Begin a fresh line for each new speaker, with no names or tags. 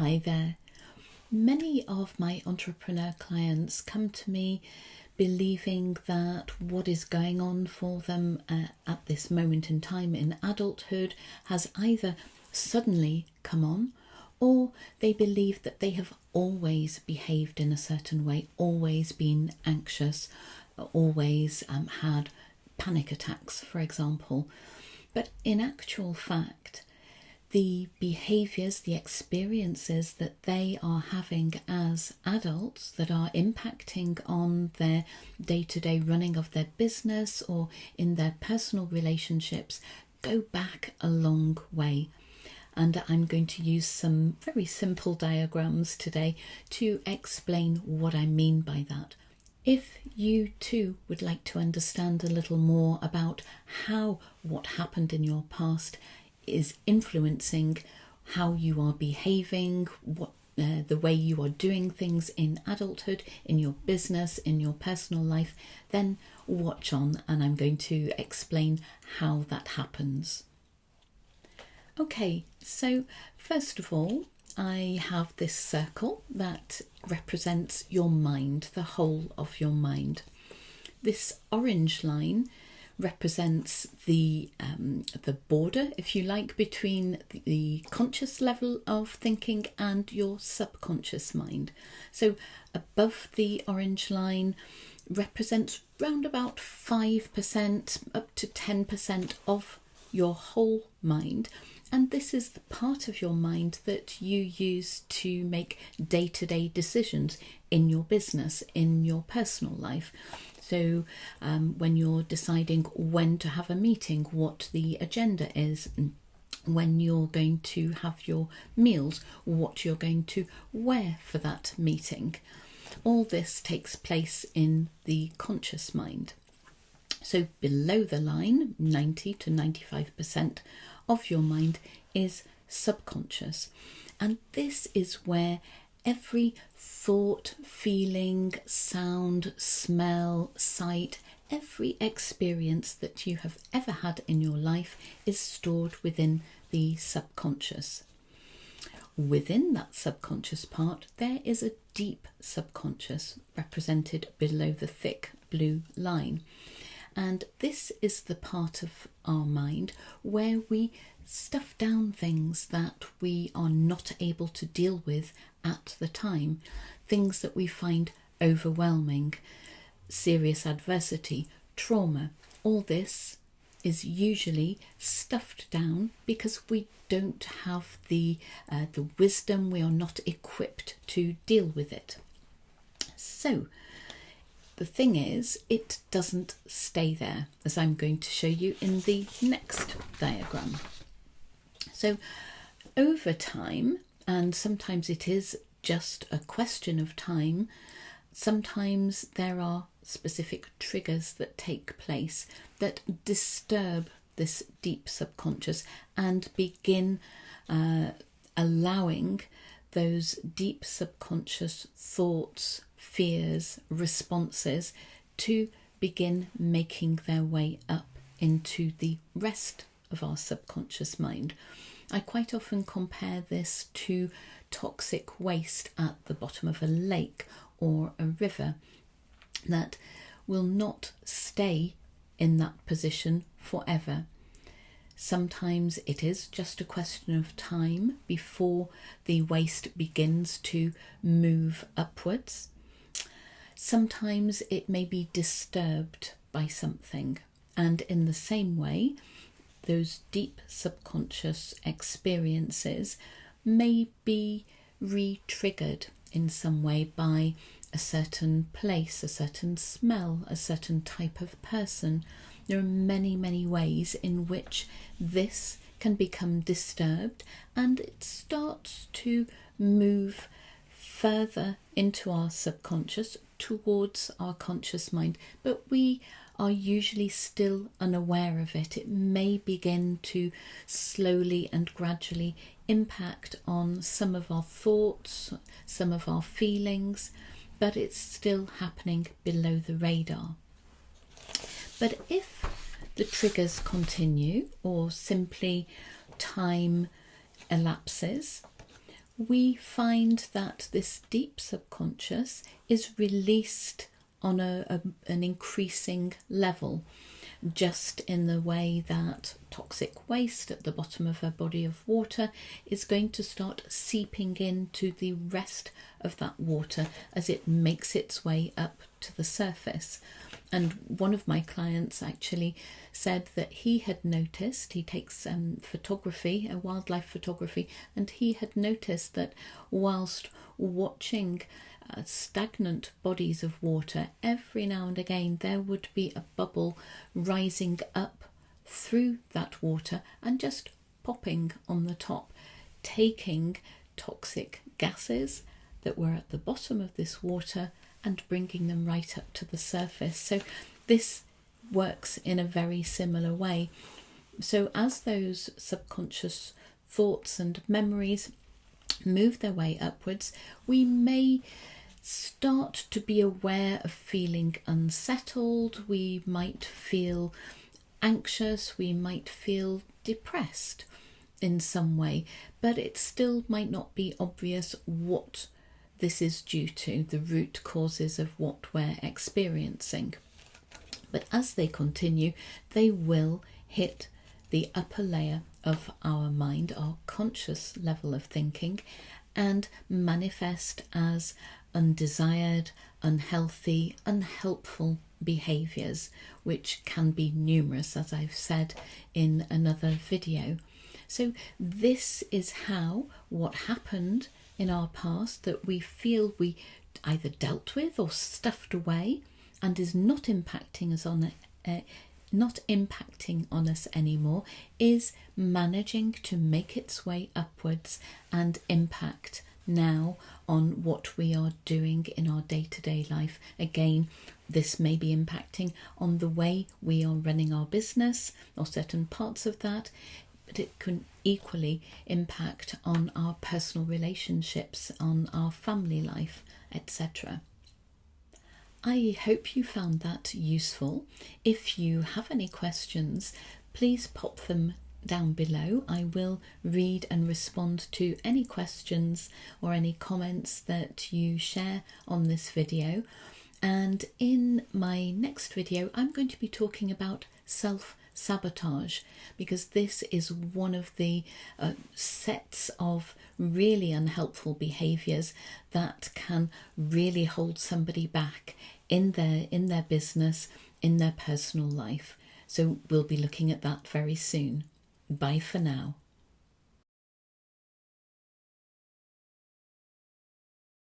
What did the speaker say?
Hi there. Many of my entrepreneur clients come to me believing that what is going on for them at this moment in time in adulthood has either suddenly come on, or they believe that they have always behaved in a certain way, always been anxious, always had panic attacks, for example. But in actual fact, the behaviours, the experiences that they are having as adults that are impacting on their day-to-day running of their business or in their personal relationships go back a long way. And I'm going to use some very simple diagrams today to explain what I mean by that. If you too would like to understand a little more about how what happened in your past is influencing how you are behaving, what the way you are doing things in adulthood, in your business, in your personal life, then watch on and I'm going to explain how that happens. Okay, so first of all, I have this circle that represents your mind, the whole of your mind. This orange line represents the border, if you like, between the conscious level of thinking and your subconscious mind. So above the orange line represents round about 5% up to 10% of your whole mind. And this is the part of your mind that you use to make day-to-day decisions in your business, in your personal life. So when you're deciding when to have a meeting, what the agenda is, when you're going to have your meals, what you're going to wear for that meeting. All this takes place in the conscious mind. So below the line, 90 to 95% of your mind is subconscious. And this is where every thought, feeling, sound, smell, sight, every experience that you have ever had in your life is stored within the subconscious. Within that subconscious part, there is a deep subconscious represented below the thick blue line. And this is the part of our mind where we stuff down things that we are not able to deal with at the time, things that we find overwhelming, serious adversity, trauma. All this is usually stuffed down because we don't have the wisdom, we are not equipped to deal with it. So the thing is, it doesn't stay there, as I'm going to show you in the next diagram. So over time, and sometimes it is just a question of time, sometimes there are specific triggers that take place that disturb this deep subconscious and begin allowing those deep subconscious thoughts, fears, responses to begin making their way up into the rest of our subconscious mind. I quite often compare this to toxic waste at the bottom of a lake or a river that will not stay in that position forever. Sometimes it is just a question of time before the waste begins to move upwards. Sometimes it may be disturbed by something, and in the same way, those deep subconscious experiences may be re-triggered in some way by a certain place, a certain smell, a certain type of person. There are many, many ways in which this can become disturbed and it starts to move further into our subconscious towards our conscious mind, but we are usually still unaware of it. It may begin to slowly and gradually impact on some of our thoughts, some of our feelings, but it's still happening below the radar. But if the triggers continue or simply time elapses, we find that this deep subconscious is released on an increasing level, just in the way that toxic waste at the bottom of a body of water is going to start seeping into the rest of that water as it makes its way up to the surface. And one of my clients actually said that he had noticed, he takes photography, wildlife photography, and he had noticed that whilst watching stagnant bodies of water, every now and again there would be a bubble rising up through that water and just popping on the top, taking toxic gases that were at the bottom of this water and bringing them right up to the surface. So this works in a very similar way. So as those subconscious thoughts and memories move their way upwards, we may start to be aware of feeling unsettled, we might feel anxious, we might feel depressed in some way, but it still might not be obvious what this is due to, the root causes of what we're experiencing. But as they continue, they will hit the upper layer of our mind, our conscious level of thinking, and manifest as undesired, unhealthy, unhelpful behaviours, which can be numerous, as I've said in another video. So this is how what happened in our past that we feel we either dealt with or stuffed away and is not impacting on us anymore, is managing to make its way upwards and impact now on what we are doing in our day-to-day life. Again, this may be impacting on the way we are running our business or certain parts of that, but it can equally impact on our personal relationships, on our family life, etc. I hope you found that useful. If you have any questions, please pop them down below. I will read and respond to any questions or any comments that you share on this video. And in my next video, I'm going to be talking about self-sabotage, because this is one of the sets of really unhelpful behaviours that can really hold somebody back in their business, in their personal life. So we'll be looking at that very soon. Bye for now.